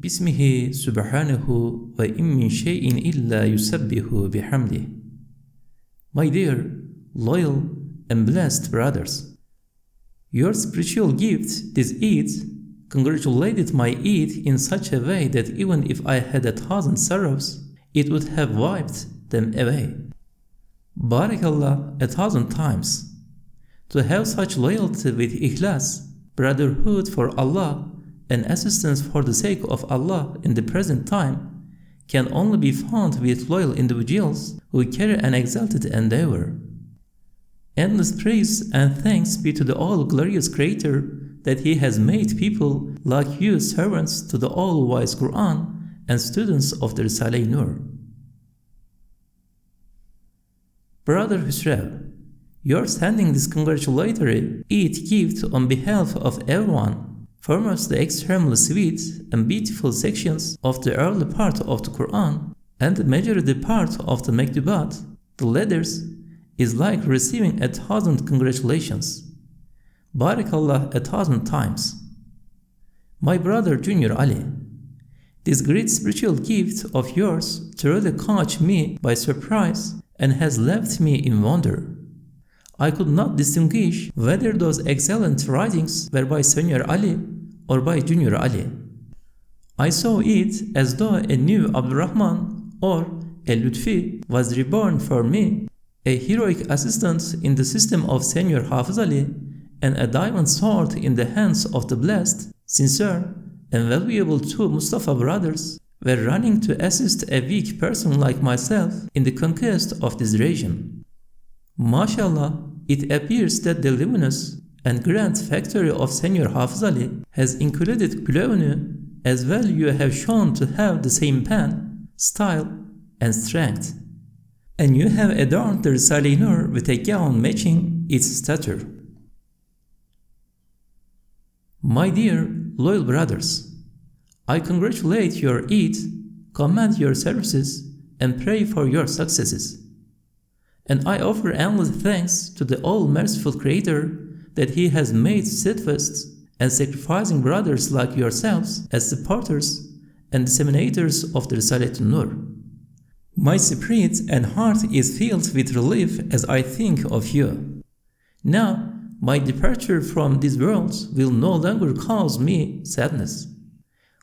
Bismihi subhanahu wa in min shay'in illa yusabbihu bihamdih. My dear, loyal, and blessed brothers, your spiritual gift this Eid congratulated my Eid in such a way that even if I had 1,000 sorrows, it would have wiped them away. Barakallah 1,000 times. To have such loyalty with ikhlas, brotherhood for Allah, and assistance for the sake of Allah in the present time can only be found with loyal individuals who carry an exalted endeavor. Endless praise and thanks be to the all-glorious Creator that He has made people like you servants to the all-wise Qur'an and students of the Risale-i Nur. Brother Husrev, your sending this congratulatory Eid gift on behalf of everyone forms the extremely sweet and beautiful sections of the early part of the Qur'an and the majority part of the Mektubat, the letters, is like receiving 1,000 congratulations. Barakallah 1,000 times. My brother Junior Ali, this great spiritual gift of yours truly caught me by surprise and has left me in wonder. I could not distinguish whether those excellent writings were by Senior Ali or by Junior Ali. I saw it as though a new Abdurrahman or a Lutfi was reborn for me, a heroic assistant in the system of Senior Hafiz Ali, and a diamond sword in the hands of the blessed, sincere, and valuable two Mustafa brothers were running to assist a weak person like myself in the conquest of this region. MashaAllah, it appears that the luminous and grand factory of Senior Hafiz Ali has included Qul'anu, as well you have shown to have the same pen, style, and strength. And you have adorned the Risale-i Nur with a gown matching its stature. My dear, loyal brothers, I congratulate your Eid, commend your services, and pray for your successes. And I offer endless thanks to the all-merciful Creator that He has made steadfast and sacrificing brothers like yourselves as supporters and disseminators of the Risale-i Nur. My spirit and heart is filled with relief as I think of you. Now, my departure from this world will no longer cause me sadness.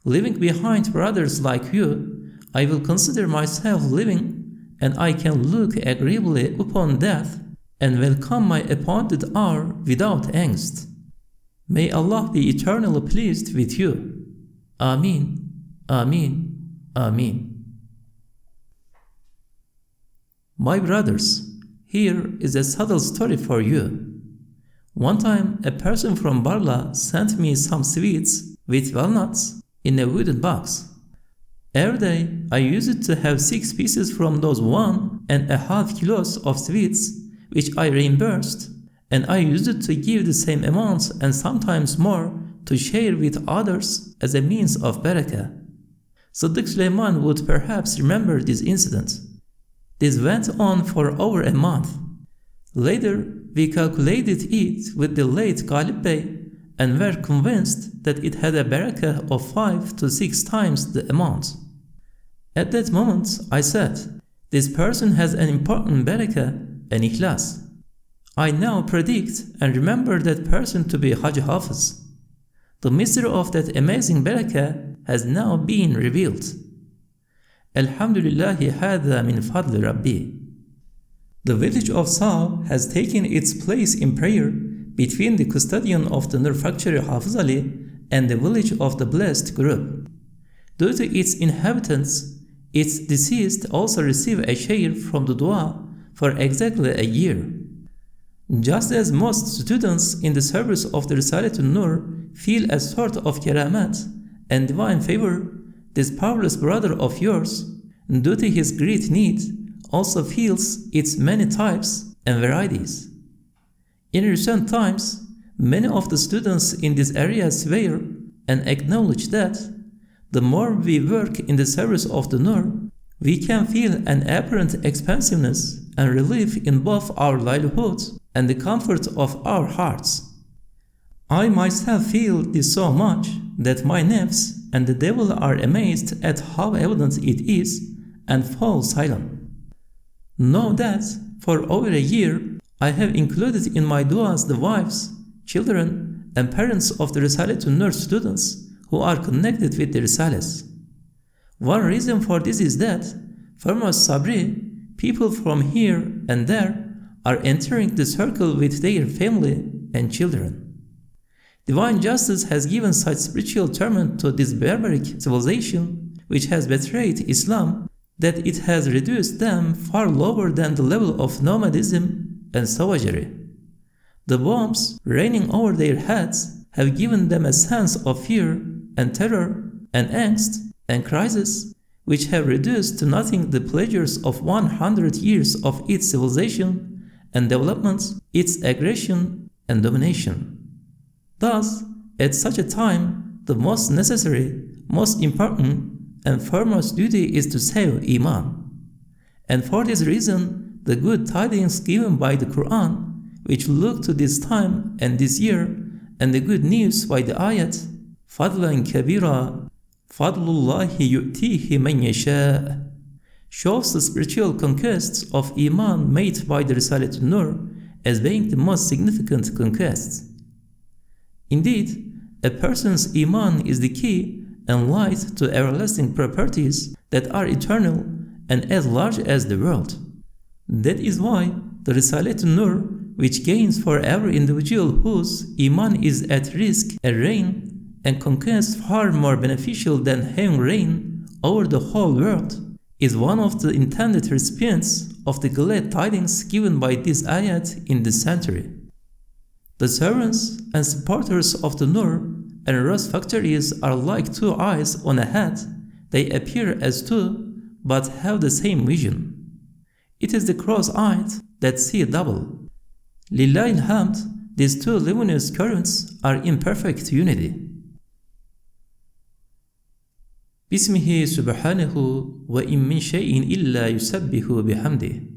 Leaving behind brothers like you, I will consider myself living, and I can look agreeably upon death and welcome my appointed hour without angst. May Allah be eternally pleased with you. Ameen, Ameen, Ameen. My brothers, here is a subtle story for you. One time, a person from Barla sent me some sweets with walnuts in a wooden box. Every day, I used to have 6 pieces from those 1.5 kilos of sweets, which I reimbursed, and I used to give the same amounts and sometimes more to share with others as a means of barakah. Siddiq Sulaiman would perhaps remember this incident. This went on for over a month. Later, we calculated it with the late Ghalib Bey and were convinced that it had a barakah of 5 to 6 times the amount. At that moment, I said, this person has an important barakah and ikhlas. I now predict and remember that person to be Haji Hafiz. The mystery of that amazing barakah has now been revealed. Alhamdulillahi hadha min fadli Rabbi. The village of Saw has taken its place in prayer between the custodian of the Nur factory Hafiz Ali and the village of the blessed group. Due to its inhabitants, its deceased also receive a share from the dua for exactly a year. Just as most students in the service of the Risale-i Nur feel a sort of karamat and divine favor, this powerless brother of yours, due to his great need, also feels its many types and varieties. In recent times, many of the students in this area swear and acknowledge that the more we work in the service of the Nur, we can feel an apparent expansiveness and relief in both our livelihoods and the comfort of our hearts. I myself feel this so much that my nafs and the devil are amazed at how evident it is and fall silent. Know that for over a year I have included in my du'as the wives, children, and parents of the Risale-i Nur students who are connected with the Risales. One reason for this is that, foremost Sabri, people from here and there are entering the circle with their family and children. Divine justice has given such spiritual torment to this barbaric civilization, which has betrayed Islam, that it has reduced them far lower than the level of nomadism and savagery. The bombs raining over their heads have given them a sense of fear and terror and angst and crisis, which have reduced to nothing the pleasures of 100 years of its civilization and development, its aggression and domination. Thus, at such a time, the most necessary, most important, and foremost duty is to save Iman. And for this reason, the good tidings given by the Qur'an, which look to this time and this year, and the good news by the ayat, فَضْلًا كَبِيرًا فَضْلُ اللَّهِ يُؤْتِيهِ مَنْ يَشَاءُ, shows the spiritual conquests of Iman made by the Risale-i Nur as being the most significant conquests. Indeed, a person's Iman is the key and light to everlasting properties that are eternal and as large as the world. That is why the Risale-i Nur, which gains for every individual whose Iman is at risk a reign and conquest far more beneficial than having reign over the whole world, is one of the intended recipients of the glad tidings given by this ayat in this century. The servants and supporters of the Nur and rose factories are like two eyes on a head. They appear as two, but have the same vision. It is the cross-eyed that see double. Lillahi alhamd, these two luminous currents are in perfect unity. Bismihi subhanahu wa in min shay'in illa yusabbihu bihamdih.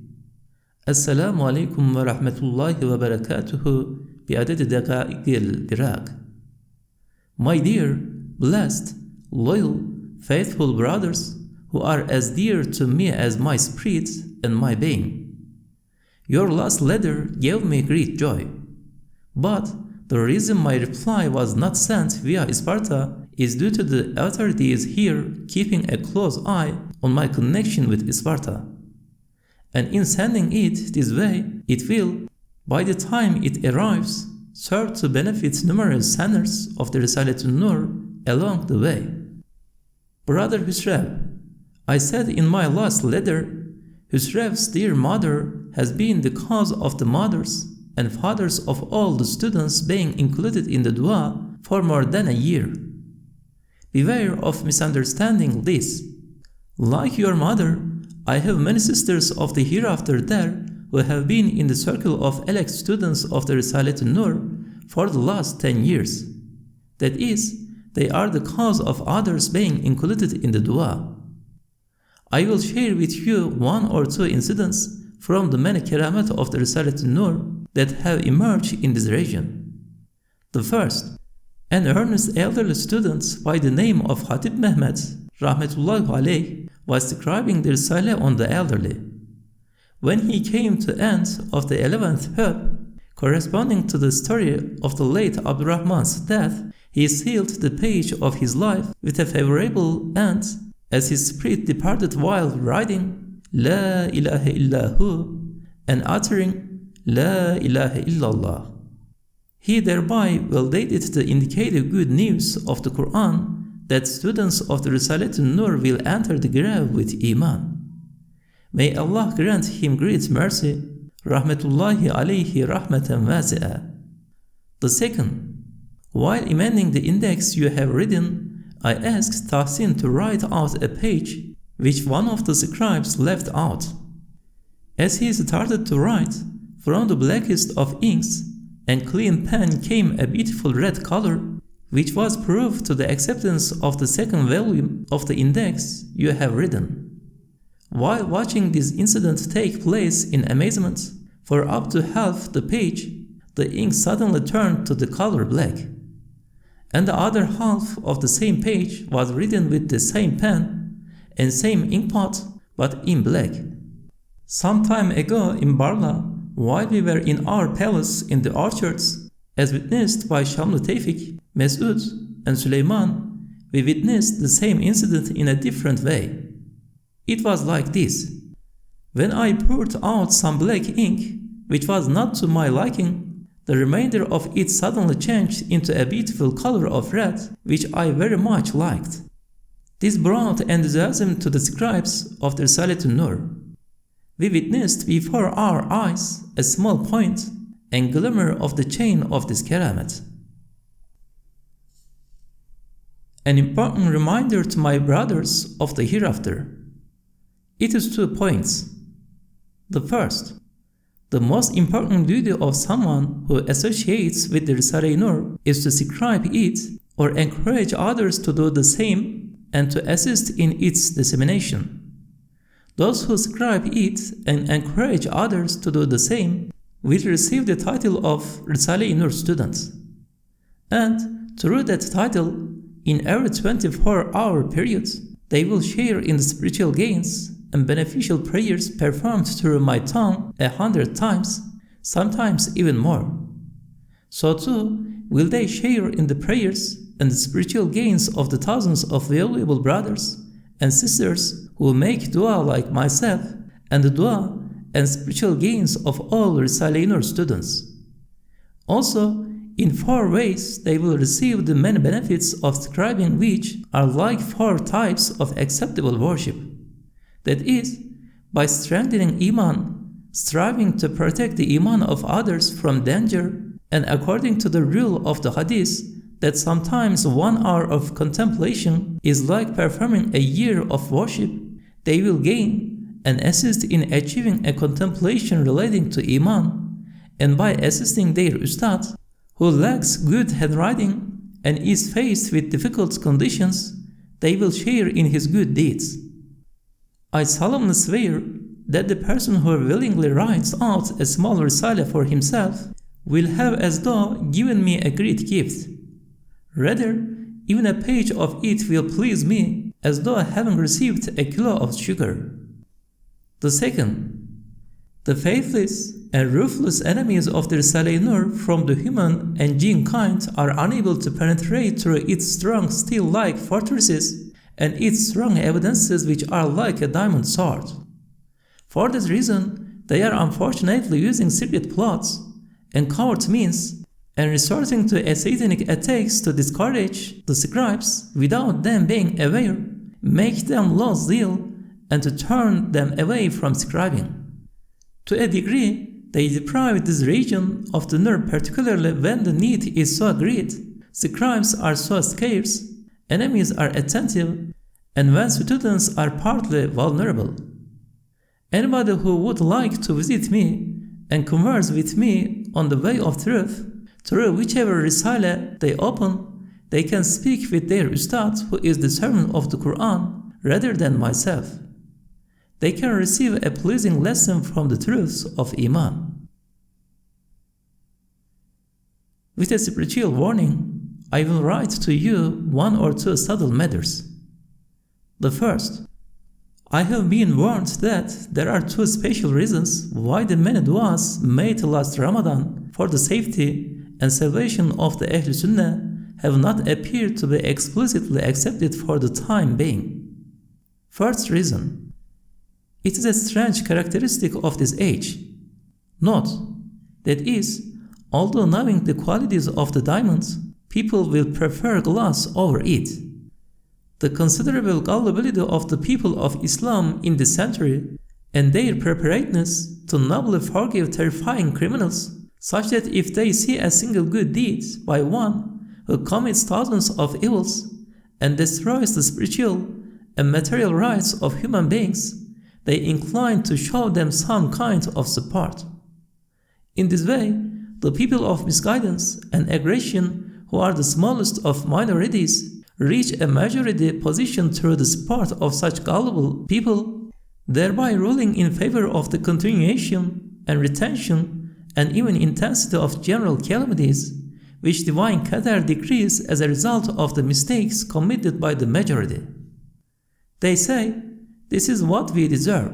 Assalamu alaikum wa rahmatullahi wa barakatuhu bi'adad daqa'iq al-diraq. My dear, blessed, loyal, faithful brothers, who are as dear to me as my spirit and my being. Your last letter gave me great joy. But the reason my reply was not sent via Sparta is due to the authorities here keeping a close eye on my connection with Sparta. And in sending it this way, it will, by the time it arrives, serve to benefit numerous senders of the Risale-i Nur along the way. Brother Husrev, I said in my last letter, Husrev's dear mother has been the cause of the mothers and fathers of all the students being included in the dua for more than a year. Beware of misunderstanding this. Like your mother, I have many sisters of the hereafter there who have been in the circle of elect students of the Risale-i Nur for the last 10 years. That is, they are the cause of others being included in the dua. I will share with you one or two incidents from the many karamat of the Risale-i Nur that have emerged in this region. The first, an earnest elderly student by the name of Hatib Mehmet, rahmetullahi alayh, was describing the Risale on the elderly. When he came to end of the 11th hub, corresponding to the story of the late Abdurrahman's death, he sealed the page of his life with a favorable end as his spirit departed while writing La ilaha illahu and uttering La ilaha illallah. He thereby validated the indicated good news of the Qur'an that students of the Risale-i Nur will enter the grave with Iman. May Allah grant him great mercy, rahmatullahi alayhi rahmatan wasi'a. The second, while amending the index you have written, I asked Tahsin to write out a page which one of the scribes left out. As he started to write, from the blackest of inks and clean pen came a beautiful red color, which was proof to the acceptance of the second volume of the index you have written. While watching this incident take place in amazement, for up to half the page, the ink suddenly turned to the color black. and the other half of the same page was written with the same pen and same inkpot, but in black. Some time ago in Barla, while we were in our palace in the orchards, as witnessed by Shamlu Tevfik, Mesud, and Süleyman, we witnessed the same incident in a different way. It was like this. When I poured out some black ink, which was not to my liking, the remainder of it suddenly changed into a beautiful color of red, which I very much liked. This brought enthusiasm to the scribes of the Risale-i Nur. We witnessed before our eyes a small point and glimmer of the chain of this keramet. An important reminder to my brothers of the hereafter. It is 2 points. The first, the most important duty of someone who associates with the Risale-i Nur is to scribe it or encourage others to do the same and to assist in its dissemination. Those who scribe it and encourage others to do the same will receive the title of Risale-i Nur students. And through that title, in every 24-hour period, they will share in the spiritual gains and beneficial prayers performed through my tongue 100 times, sometimes even more. So too will they share in the prayers and the spiritual gains of the thousands of valuable brothers and sisters who make dua like myself, and the dua and spiritual gains of all Risale-i Nur students. Also, in 4 ways they will receive the many benefits of scribing, which are like 4 types of acceptable worship. That is, by strengthening Iman, striving to protect the Iman of others from danger, and according to the rule of the Hadith, that sometimes 1 hour of contemplation is like performing a year of worship, they will gain and assist in achieving a contemplation relating to Iman, and by assisting their Ustad, who lacks good handwriting and is faced with difficult conditions, they will share in his good deeds. I solemnly swear that the person who willingly writes out a small risale for himself will have as though given me a great gift. Rather, even a page of it will please me as though having received a kilo of sugar. The second, the faithless and ruthless enemies of the Risale-i Nur from the human and jinn kind are unable to penetrate through its strong steel-like fortresses and its strong evidences, which are like a diamond sword. For this reason, they are unfortunately using secret plots and covert means and resorting to satanic attacks to discourage the scribes without them being aware, make them lose zeal, and to turn them away from scribing. To a degree, they deprive this region of the Nur, particularly when the need is so great, scribes are so scarce, enemies are attentive, and when students are partly vulnerable. Anybody who would like to visit me and converse with me on the way of truth, through whichever risale they open, they can speak with their Ustad, who is the servant of the Qur'an, rather than myself. They can receive a pleasing lesson from the truths of Iman. With a spiritual warning, I will write to you 1 or 2 subtle matters. The first, I have been warned that there are 2 special reasons why the many du'as made last Ramadan for the safety and salvation of the Ahl Sunnah have not appeared to be explicitly accepted for the time being. First reason, it is a strange characteristic of this age. Note, that is, although knowing the qualities of the diamonds, people will prefer glass over it. The considerable gullibility of the people of Islam in this century and their preparedness to nobly forgive terrifying criminals, such that if they see a single good deed by one who commits thousands of evils and destroys the spiritual and material rights of human beings, they incline to show them some kind of support. In this way, the people of misguidance and aggression, who are the smallest of minorities, reach a majority position through the support of such gullible people, thereby ruling in favor of the continuation and retention and even intensity of general calamities, which divine qadar decrees as a result of the mistakes committed by the majority. They say, this is what we deserve.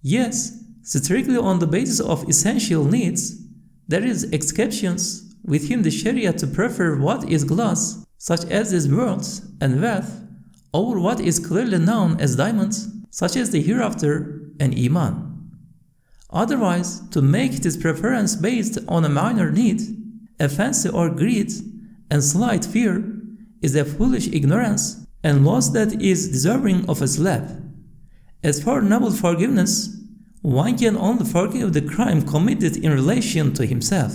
Yes, strictly on the basis of essential needs, there is exceptions within the Sharia to prefer what is glass, such as this world and wealth, over what is clearly known as diamonds, such as the hereafter and Iman. Otherwise, to make this preference based on a minor need, a fancy or greed, and slight fear is a foolish ignorance and loss that is deserving of a slap. As for noble forgiveness, one can only forgive the crime committed in relation to himself.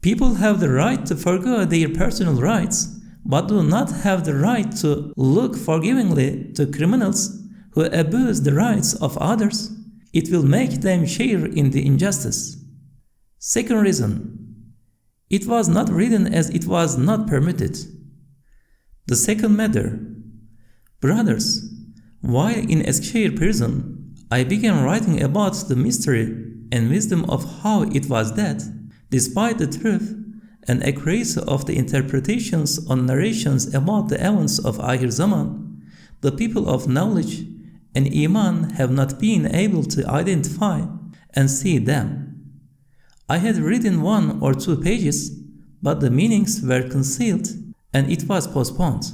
People have the right to forgo their personal rights, but do not have the right to look forgivingly to criminals who abuse the rights of others. It will make them share in the injustice. Second reason, it was not written as it was not permitted. The second matter, brothers, while in Eskişehir prison, I began writing about the mystery and wisdom of how it was that, despite the truth and accuracy of the interpretations on narrations about the events of Akhir Zaman, the people of knowledge and Iman have not been able to identify and see them. I had written 1 or 2 pages, but the meanings were concealed and it was postponed.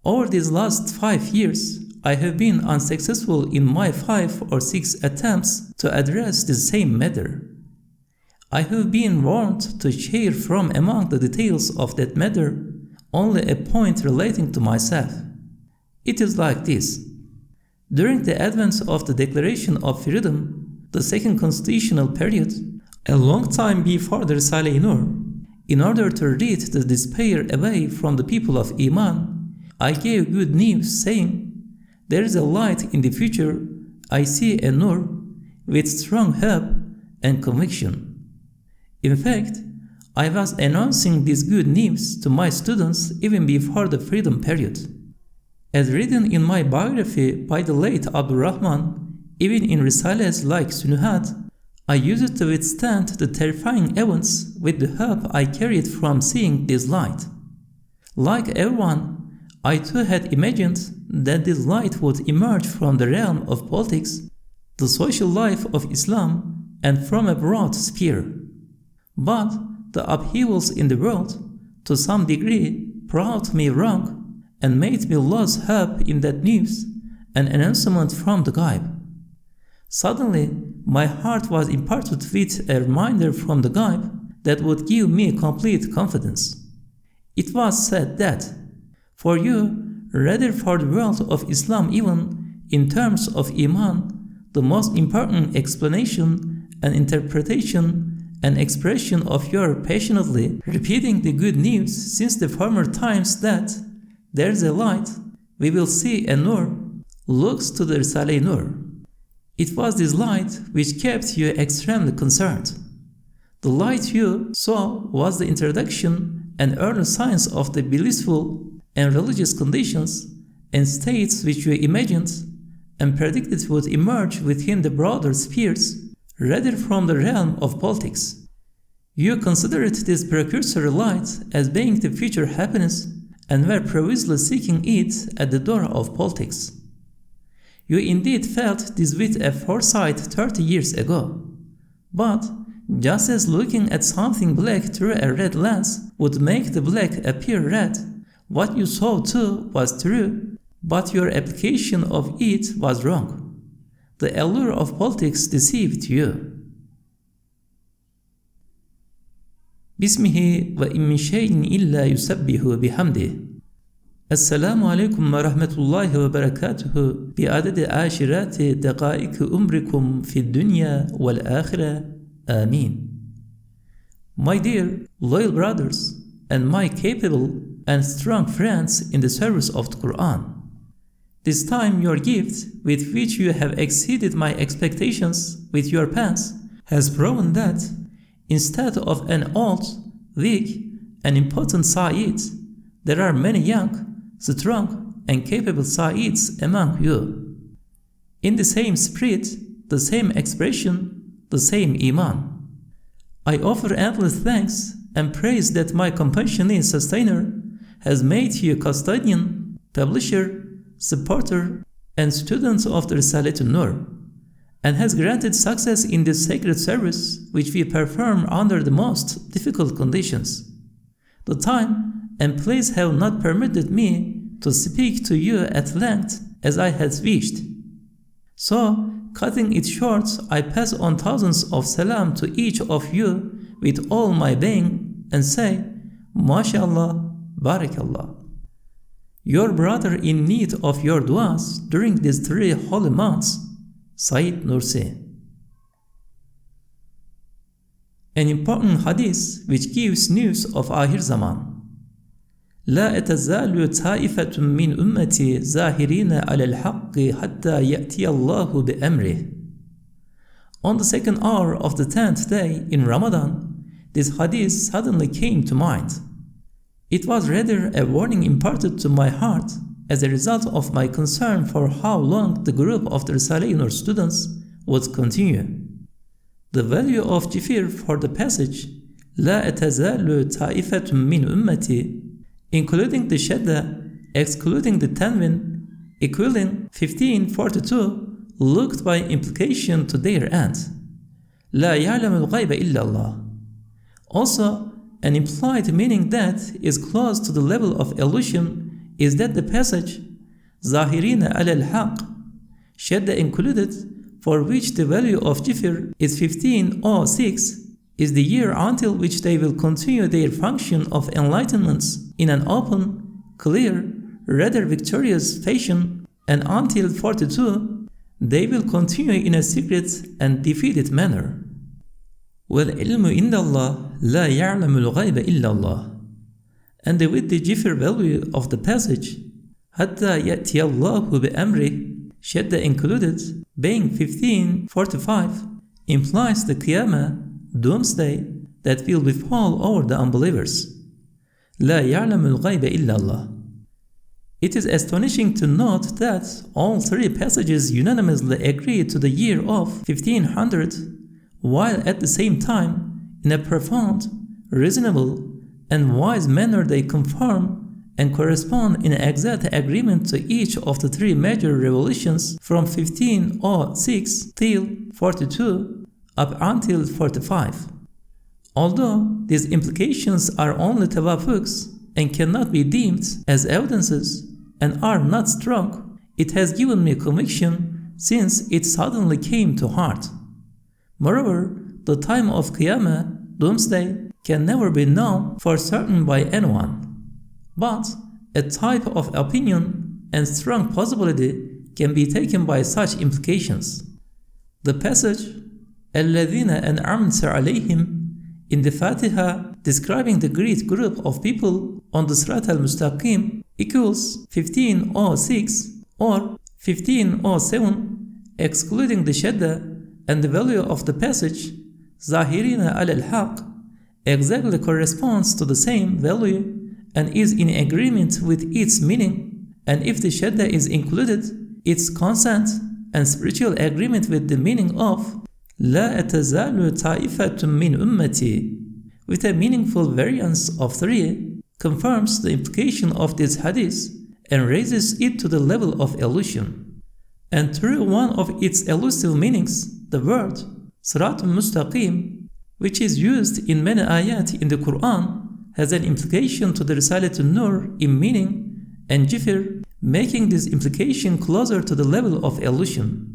Over these last 5 years, I have been unsuccessful in my 5 or 6 attempts to address the same matter. I have been warned to share from among the details of that matter only a point relating to myself. It is like this. During the advent of the Declaration of Freedom, the second constitutional period, a long time before the Risale-i Nur, in order to rid the despair away from the people of Iman, I gave good news saying, there is a light in the future, I see a Nur, with strong hope and conviction. In fact, I was announcing this good news to my students even before the freedom period. As written in my biography by the late Abdul Rahman, even in Risales like Sunuhat, I used to withstand the terrifying events with the hope I carried from seeing this light. Like everyone, I too had imagined that this light would emerge from the realm of politics, the social life of Islam, and from a broad sphere. But the upheavals in the world, to some degree, proved me wrong and made me lose hope in that news, an announcement from the Ghaib. Suddenly, my heart was imparted with a reminder from the Ghaib that would give me complete confidence. It was said that, for you, rather for the world of Islam even, in terms of Iman, the most important explanation and interpretation and expression of your passionately repeating the good news since the former times that there is a light, we will see a Nur, looks to the Risale-i Nur. It was this light which kept you extremely concerned. The light you saw was the introduction and early signs of the blissful and religious conditions and states which you imagined and predicted would emerge within the broader spheres rather from the realm of politics. You considered this precursory light as being the future happiness and were previously seeking it at the door of politics. You indeed felt this with a foresight 30 years ago. But just as looking at something black through a red lens would make the black appear red, what you saw too was true, but your application of it was wrong. The allure of politics deceived you. Bismihi ve in min şeyin illa yusabbihu bihamdih. Esselamu aleyküm ve rahmetullahi ve berekatuhu bi adedi aşirati dekaiki umrikum fid dünya vel ahire. Amin. My dear, loyal brothers, and my capable and strong friends in the service of the Qur'an, this time your gift, with which you have exceeded my expectations with your pens, has proven that, instead of an old, weak, and impotent Sa'id, there are many young, strong, and capable Sa'ids among you. In the same spirit, the same expression, the same Iman. I offer endless thanks and praise that my compassionate sustainer has made you custodian, publisher, supporter, and student of the Risale-i Nur, and has granted success in this sacred service which we perform under the most difficult conditions. The time and place have not permitted me to speak to you at length as I had wished. So, cutting it short, I pass on thousands of salam to each of you with all my being and say, MashaAllah, Barakallah. Your brother in need of your du'as during these 3 holy months, Said Nursi. An important hadith which gives news of Akhir Zaman. لا تزال طائفة من أمتي ظاهرين على الحق حتى يأتي الله بأمره. On the 2nd hour of the 10th day in Ramadan, this hadith suddenly came to mind. It was rather a warning imparted to my heart as a result of my concern for how long the group of the Risale-i Nur students would continue. The value of Jifir for the passage لا تزال طائفة من أمتي, including the shadda, excluding the tanwin, equaling 1542, looked by implication to their end. لا يعلم الغيب إلا الله. Also, an implied meaning that is close to the level of illusion is that the passage ظاهرين على الحق, shadda included, for which the value of Jifir is 1506, is the year until which they will continue their function of enlightenment in an open, clear, rather victorious fashion, and until 42, they will continue in a secret and defeated manner. وَالْعِلْمُ عِنْدَ اللَّهِ لَا يَعْلَمُ الْغَيْبَ إِلَّا اللَّهِ. And with the Jifir value of the passage, حَتَّى يَأْتِيَ اللَّهُ بِأَمْرِهِ, shadda included, being 1545, implies the Qiyamah, doomsday, that will befall over the unbelievers. لا يعلم الغيب إلا الله. It is astonishing to note that all 3 passages unanimously agree to the year of 1500, while at the same time, in a profound, reasonable, and wise manner they conform and correspond in exact agreement to each of the 3 major revolutions from 1506 till 42 up until 45. Although these implications are only tawafuqs and cannot be deemed as evidences and are not strong, it has given me conviction since it suddenly came to heart. Moreover, the time of Qiyamah, doomsday, can never be known for certain by anyone. But a type of opinion and strong possibility can be taken by such implications. The passage الَّذِينَ أَنْعَمْتَ عَلَيْهِمْ in the Fatiha describing the great group of people on the Sirat al-Mustaqim equals 1506 or 1507, excluding the shadda, and the value of the passage ظَاهِرِينَ عَلَى الْحَقِّ exactly corresponds to the same value and is in agreement with its meaning, and if the shadda is included, its consent and spiritual agreement with the meaning of لا تزال طائفة من أمتي, with a meaningful variance of 3, confirms the implication of this hadith and raises it to the level of illusion. And through one of its elusive meanings, the word Sirat al-Mustaqim, which is used in many ayat in the Qur'an, has an implication to the Risale-i Nur in meaning and Jifir, making this implication closer to the level of illusion.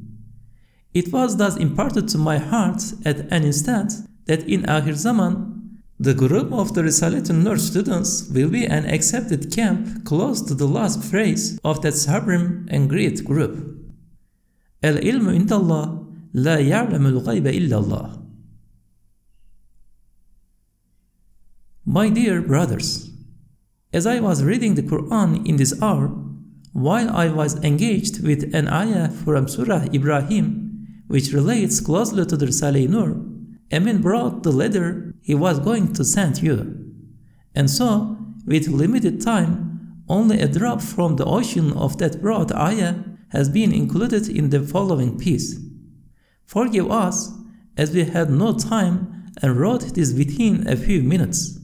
It was thus imparted to my heart at an instant that in Akhir Zaman, the group of the Risale-i Nur students will be an accepted camp close to the last phrase of that supreme and great group. Al-ilmu indallah la ya'lamu al-ghayba illa Allah. My dear brothers, as I was reading the Qur'an in this hour, while I was engaged with an ayah from Surah Ibrahim, which relates closely to the Risale-i Nur, a man brought the letter he was going to send you. And so, with limited time, only a drop from the ocean of that broad ayah has been included in the following piece. Forgive us, as we had no time and wrote this within a few minutes.